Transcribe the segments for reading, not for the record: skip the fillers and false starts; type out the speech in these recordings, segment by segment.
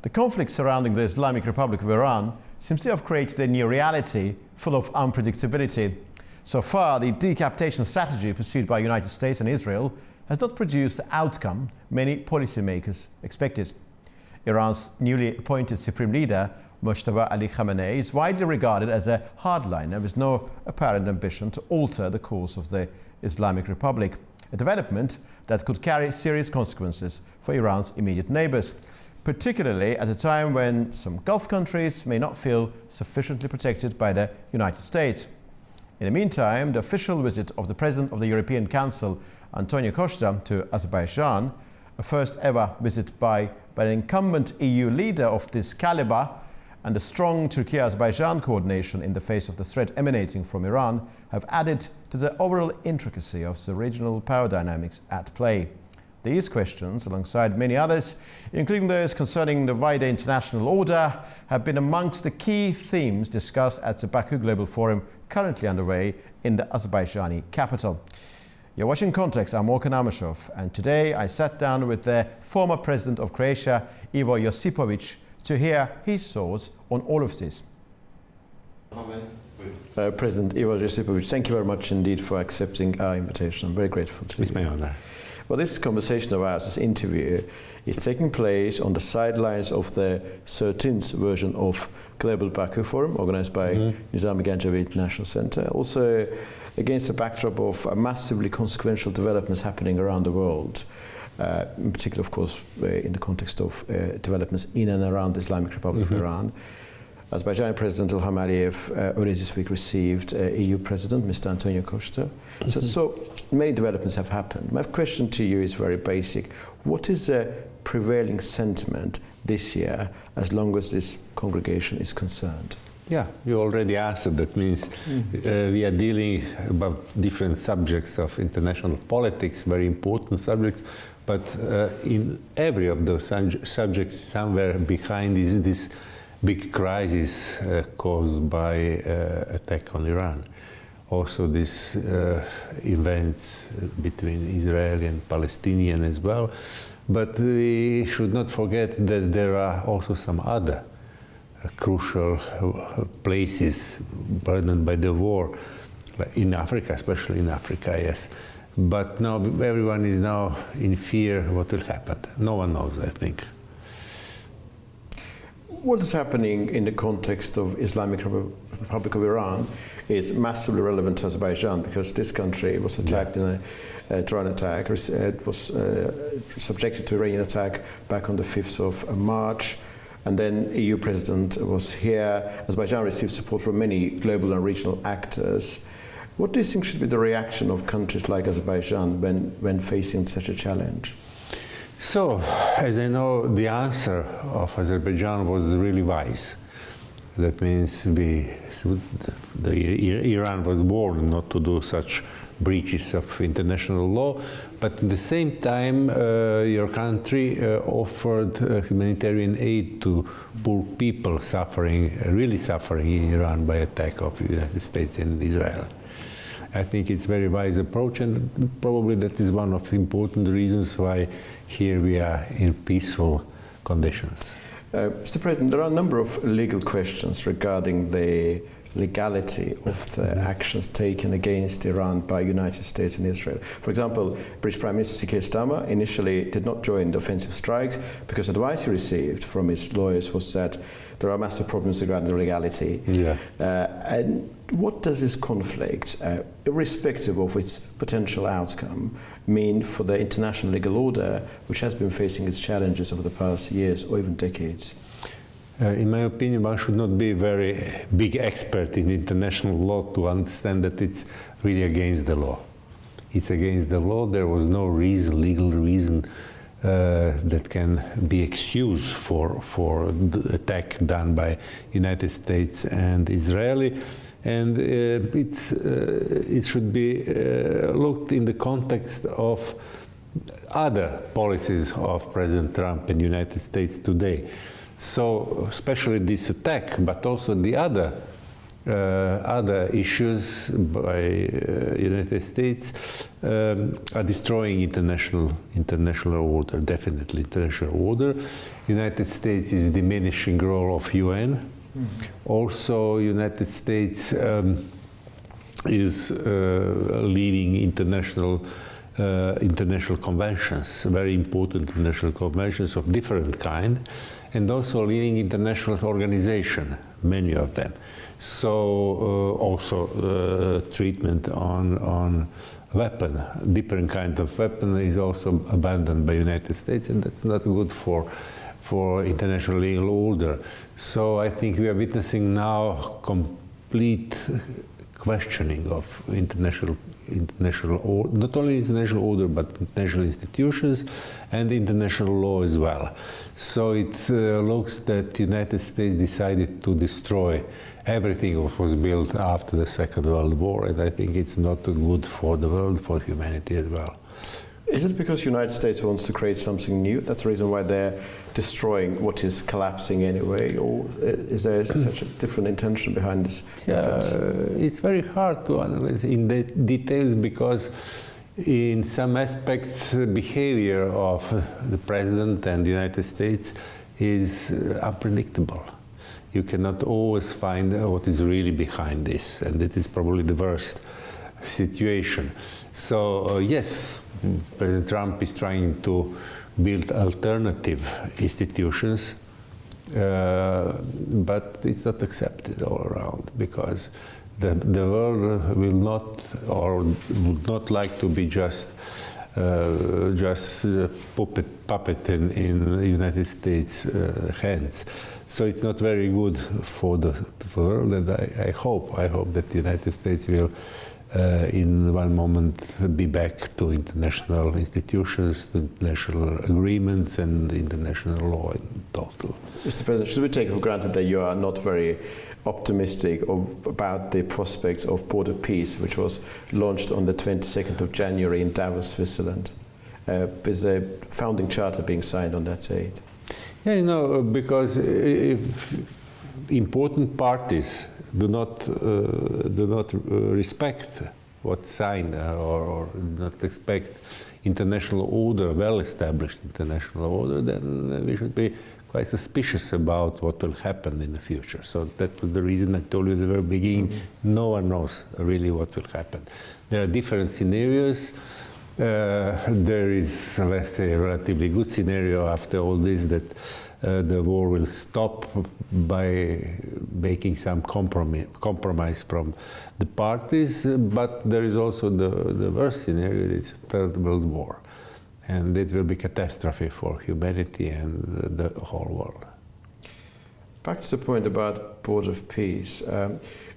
The conflict surrounding the Islamic Republic of Iran seems to have created a new reality full of unpredictability. So far, the decapitation strategy pursued by the United States and Israel has not produced the outcome many policymakers expected. Iran's newly appointed supreme leader, Mojtaba Ali Khamenei, is widely regarded as a hardliner with no apparent ambition to alter the course of the Islamic Republic, a development that could carry serious consequences for Iran's immediate neighbors, particularly at a time when some Gulf countries may not feel sufficiently protected by the United States. In the meantime, the official visit of the President of the European Council, Antonio Costa, to Azerbaijan, a first ever visit by an incumbent EU leader of this caliber, and the strong Turkey-Azerbaijan coordination in the face of the threat emanating from Iran have added to the overall intricacy of the regional power dynamics at play. These questions, alongside many others, including those concerning the wider international order, have been amongst the key themes discussed at the Baku Global Forum currently underway in the Azerbaijani capital. You're watching Context. I'm Morkan Amashov, and today I sat down with the former president of Croatia, Ivo Josipovic, to hear his thoughts on all of this. President Ivo Josipovic, thank you very much indeed for accepting our invitation. I'm very grateful to you. It's my honor. Well, this conversation of ours, this interview, is taking place on the sidelines of the 13th version of Global Baku Forum, organized by Nizami Ganjavi International Center. Also, against the backdrop of massively consequential developments happening around the world, in particular, of course, in the context of developments in and around the Islamic Republic of Iran. Azerbaijani President Ilham Aliyev earlier this week received EU President, Mr. Antonio Costa. So many developments have happened. My question to you is very basic. What is the prevailing sentiment this year as long as this congregation is concerned? Yeah, you already asked. That means we are dealing about different subjects of international politics, very important subjects, but in every of those subjects, somewhere behind is this big crisis caused by attack on Iran. Also, these events between Israeli and Palestinian as well. But we should not forget that there are also some other crucial places burdened by the war, like in Africa, especially in Africa, yes. But now everyone is now in fear what will happen. No one knows, I think. What is happening in the context of Islamic Republic of Iran is massively relevant to Azerbaijan because this country was attacked in a drone attack. It was subjected to Iranian attack back on the 5th of March. And then EU President was here. Azerbaijan received support from many global and regional actors. What do you think should be the reaction of countries like Azerbaijan when facing such a challenge? So, as I know, the answer of Azerbaijan was really wise. That means Iran was warned not to do such breaches of international law, but at the same time, your country offered humanitarian aid to poor people really suffering in Iran by attack of the United States and Israel. I think it's a very wise approach, and probably that is one of the important reasons why here we are in peaceful conditions. Mr. President, there are a number of legal questions regarding the legality of the actions taken against Iran by United States and Israel. For example, British Prime Minister Sir Keir Starmer initially did not join the offensive strikes because advice he received from his lawyers was that there are massive problems regarding the legality. Yeah. And what does this conflict, irrespective of its potential outcome, mean for the international legal order, which has been facing its challenges over the past years or even decades? In my opinion, one should not be a very big expert in international law to understand that it's really against the law. It's against the law. There was no legal reason that can be excused for the attack done by United States and Israeli. And it should be looked in the context of other policies of President Trump and the United States today. So, especially this attack, but also the other Other issues by United States are destroying international order, definitely international order. United States is diminishing role of UN. Also, United States is leading international conventions, very important international conventions of different kind, and also leading international organization, many of them. So also treatment on weapon, different kind of weapon is also abandoned by United States, and that's not good for international legal order. So I think we are witnessing now complete questioning of international order, not only international order, but international institutions and international law as well. So it looks that the United States decided to destroy everything that was built after the Second World War, and I think it's not good for the world, for humanity as well. Is it because the United States wants to create something new? That's the reason wwhy they're destroying what is collapsing anyway? Or is there such a different intention behind this? It's very hard to analyze in the details because in some aspects the behavior of the President and the United States is unpredictable. You cannot always find what is really behind this, and it is probably the worst situation. So yes, President Trump is trying to build alternative institutions, but it's not accepted all around because the world will not or would not like to be just puppet in the United States hands. So it's not very good for the world, and I hope that the United States will in one moment be back to international institutions, to international agreements and international law in total. Mr. President, should we take it for granted that you are not very optimistic about the prospects of Port of Peace, which was launched on the 22nd of January in Davos, Switzerland, with the founding charter being signed on that date? Yeah, you know, because if important parties do not respect what's signed or do not respect international order, well-established international order, then we should be quite suspicious about what will happen in the future. So that was the reason I told you at the very beginning, no one knows really what will happen. There are different scenarios. There is, let's say, a relatively good scenario after all this that the war will stop by making some compromise from the parties, but there is also the worst scenario, it's a Third World War. And it will be catastrophe for humanity and the whole world. Back to the point about Port of Peace.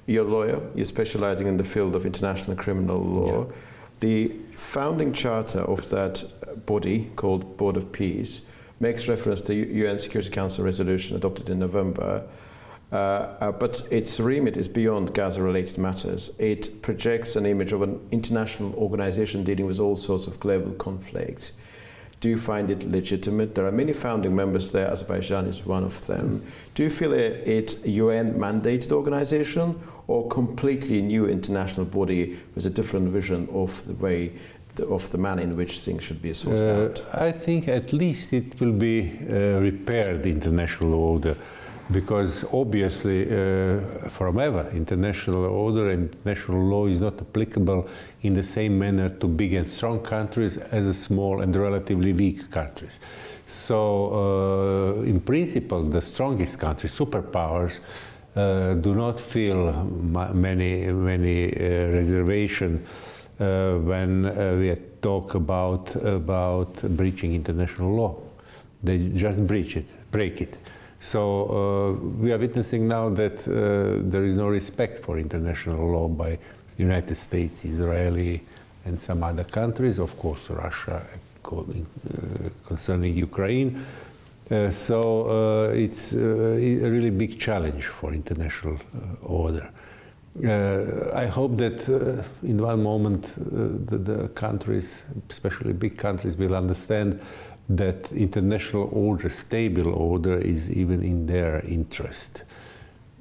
You're a lawyer, you're specializing in the field of international criminal law. Yeah. The founding charter of that body, called Port of Peace, makes reference to UN Security Council resolution adopted in November, but its remit is beyond Gaza-related matters. It projects an image of an international organization dealing with all sorts of global conflicts. Do you find it legitimate? There are many founding members there, Azerbaijan is one of them. Do you feel it a UN-mandated organization or completely new international body with a different vision of the way of the manner in which things should be sorted out? I think at least it will be repaired international order, because obviously from ever international order and international law is not applicable in the same manner to big and strong countries as a small and relatively weak countries. So in principle the strongest countries, superpowers, do not feel many reservations when we talk about breaching international law. They just break it. So we are witnessing now that there is no respect for international law by United States, Israeli, and some other countries, of course Russia concerning Ukraine. So it's a really big challenge for international order. I hope that in one moment the countries, especially big countries, will understand that international order, stable order, is even in their interest.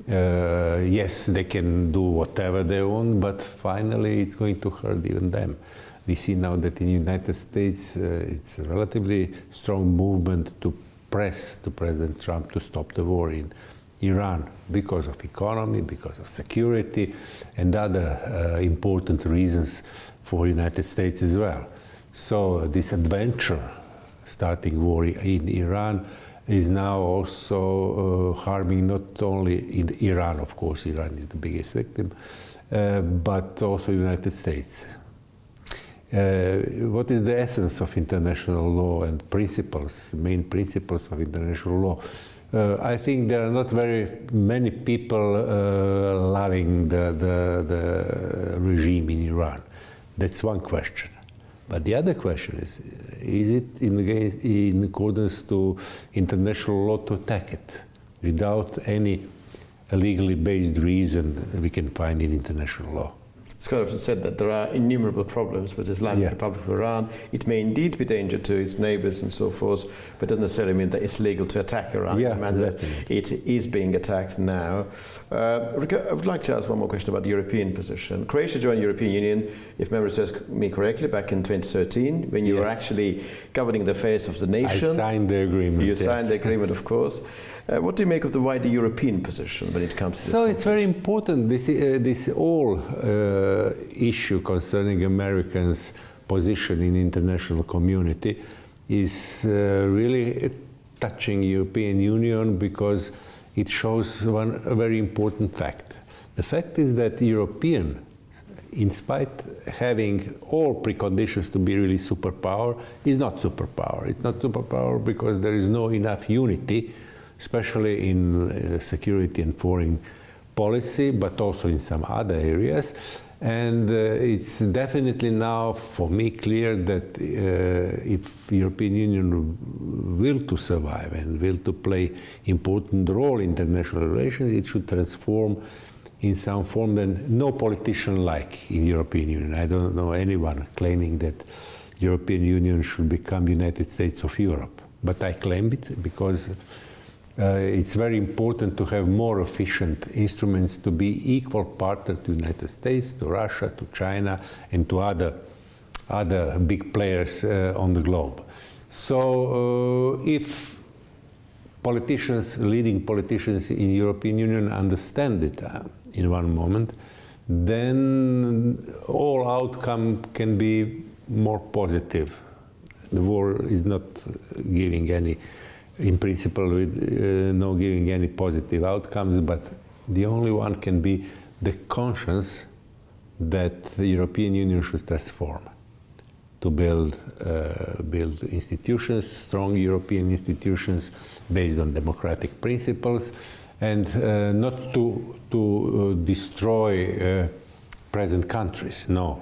Yes, they can do whatever they want, but finally it's going to hurt even them. We see now that in the United States it's a relatively strong movement to press to President Trump to stop the war in Iran because of economy, because of security, and other important reasons for the United States as well. So this adventure, starting war in Iran, is now also harming not only in Iran, of course, Iran is the biggest victim, but also the United States. What is the essence of international law and principles, main principles of international law? I think there are not very many people loving the regime in Iran. That's one question. But the other question is it in accordance to international law to attack it without any legally based reason we can find in international law? It's kind of said that there are innumerable problems with the Islamic Republic of Iran. It may indeed be a danger to its neighbors and so forth, but it doesn't necessarily mean that it's legal to attack Iran. It is being attacked now. I would like to ask one more question about the European position. Croatia joined the European Union, if memory serves me correctly, back in 2013, when you were actually governing the affairs of the nation. I signed the agreement. You signed the agreement, of course. What do you make of the wider European position when it comes to this? So it's very important, this whole issue concerning Americans' position in the international community is really touching European Union because it shows a very important fact. The fact is that European, in spite having all preconditions to be really superpower, is not superpower. It's not superpower because there is no enough unity, especially in security and foreign policy, but also in some other areas. And it's definitely now, for me, clear that if European Union will to survive and will to play important role in international relations, it should transform in some form that no politician like in European Union. I don't know anyone claiming that European Union should become United States of Europe. But I claim it because it's very important to have more efficient instruments to be equal partner to the United States, to Russia, to China, and to other big players on the globe. So if leading politicians in the European Union understand it in one moment, then all outcome can be more positive. The war is not giving any, in principle, no giving any positive outcomes, but the only one can be the conscience that the European Union should transform to build institutions, strong European institutions based on democratic principles, and not to destroy present countries, no,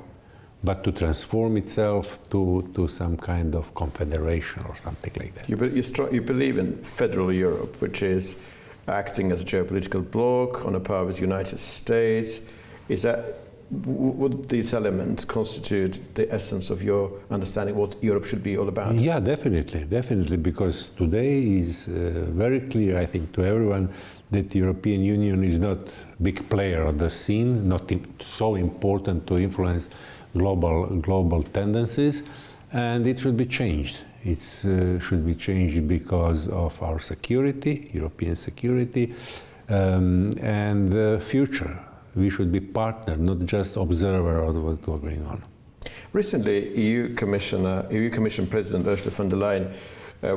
but to transform itself to some kind of confederation or something like that. You believe in federal Europe, which is acting as a geopolitical bloc on a par with the United States. Would these elements constitute the essence of your understanding what Europe should be all about? Yeah, definitely, because today is very clear, I think, to everyone that the European Union is not a big player on the scene, not so important to influence global tendencies, and it should be changed. It should be changed because of our security, European security, and the future. We should be partner, not just observer of what's going on. Recently, EU Commission President Ursula von der Leyen,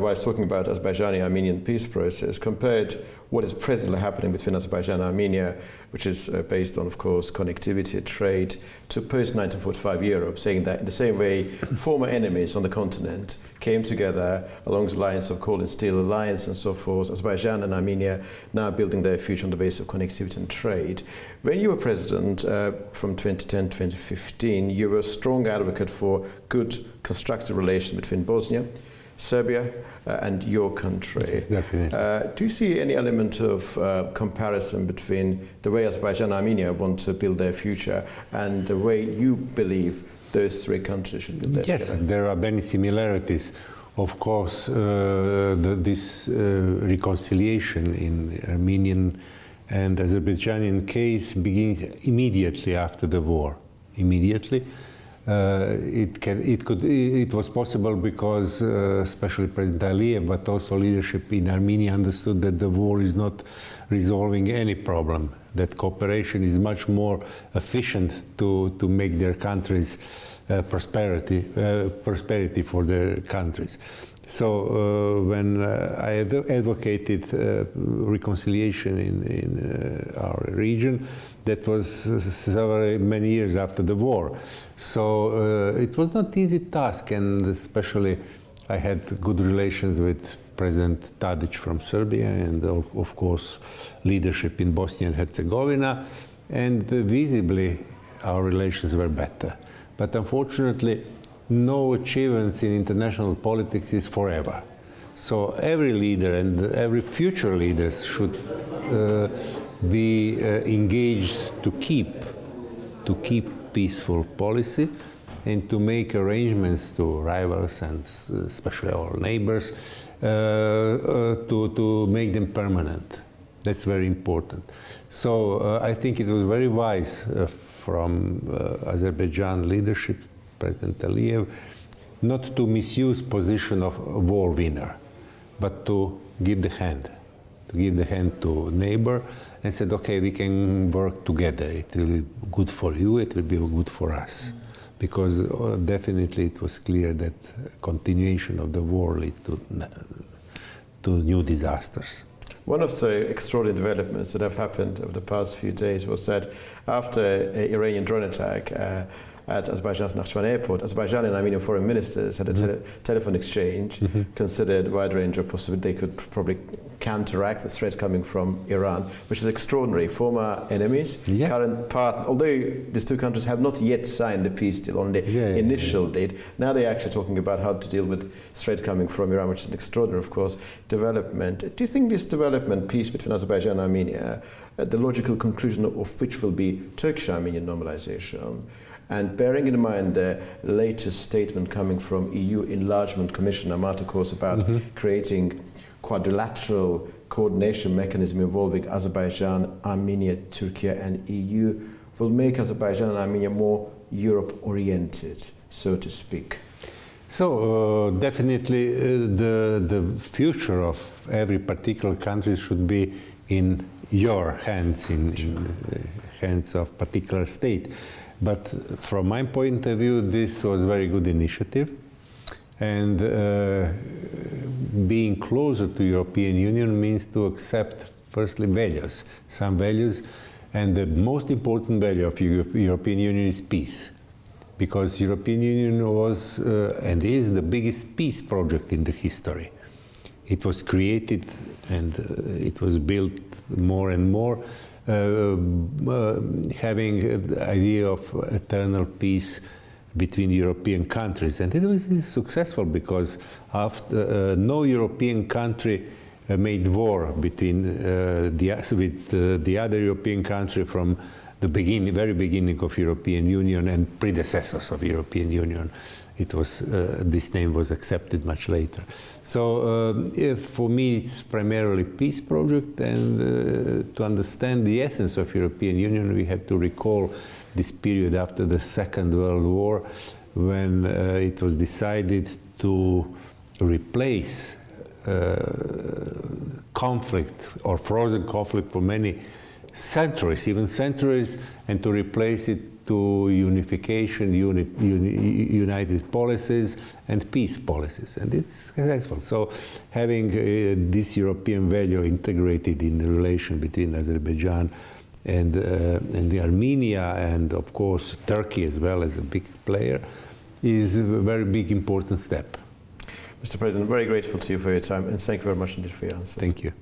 while talking about Azerbaijani-Armenian peace process, compared what is presently happening between Azerbaijan and Armenia, which is based on, of course, connectivity, trade, to post-1945 Europe, saying that in the same way former enemies on the continent came together along the lines of Cold and Steel Alliance and so forth, Azerbaijan and Armenia now building their future on the basis of connectivity and trade. When you were president from 2010 to 2015, you were a strong advocate for good constructive relations between Bosnia, Serbia and your country. Yes, definitely. Do you see any element of comparison between the way Azerbaijan and Armenia want to build their future and the way you believe those three countries should build their future? Yes, there are many similarities. Of course, this reconciliation in Armenian And Azerbaijani case begins immediately after the war. Immediately. It was possible because especially President Aliyev, but also leadership in Armenia understood that the war is not resolving any problem, that cooperation is much more efficient to make their countries prosperity for their countries. So when I advocated reconciliation in our region, that was many years after the war. So it was not easy task, and especially I had good relations with President Tadic from Serbia, and of course leadership in Bosnia and Herzegovina, and visibly our relations were better. But unfortunately, no achievements in international politics is forever. So every leader and every future leaders should be engaged to keep peaceful policy and to make arrangements to rivals and especially our neighbors to make them permanent. That's very important. So I think it was very wise from Azerbaijan leadership, President Aliyev, not to misuse position of war winner, but to give the hand to neighbor and said, okay, we can work together. It will be good for you, it will be good for us. Because definitely it was clear that continuation of the war leads to new disasters. One of the extraordinary developments that have happened over the past few days was that after an Iranian drone attack at Azerbaijan's Nakhchivan airport, Azerbaijan and Armenian foreign ministers had a telephone exchange, considered a wide range of possibilities. They could probably counteract the threat coming from Iran, which is extraordinary. Former enemies, current partner, although these two countries have not yet signed the peace deal on the initial date, now they're actually talking about how to deal with threat coming from Iran, which is an extraordinary, of course, development. Do you think this development, peace between Azerbaijan and Armenia, the logical conclusion of which will be Turkish-Armenian normalization? And bearing in mind the latest statement coming from EU Enlargement Commissioner Marta Kos about creating quadrilateral coordination mechanism involving Azerbaijan, Armenia, Turkey and EU will make Azerbaijan and Armenia more Europe-oriented, so to speak. So definitely the future of every particular country should be in your hands, in hands of particular state. But from my point of view, this was a very good initiative. And being closer to European Union means to accept, firstly, values, some values. And the most important value of European Union is peace. Because European Union was and is the biggest peace project in the history. It was created and it was built more and more, having the idea of eternal peace between European countries. And it was successful because after, no European country made war between the other European country from the very beginning of European Union and predecessors of European Union. It was this name was accepted much later. So for me, it's primarily peace project, and to understand the essence of European Union, we have to recall this period after the Second World War, when it was decided to replace conflict or frozen conflict for many centuries, even centuries, and to replace it to unification, united policies, and peace policies. And it's successful. So having this European value integrated in the relation between Azerbaijan and the Armenia, and of course Turkey as well as a big player, is a very big, important step. Mr. President, very grateful to you for your time, and thank you very much indeed for your answers. Thank you.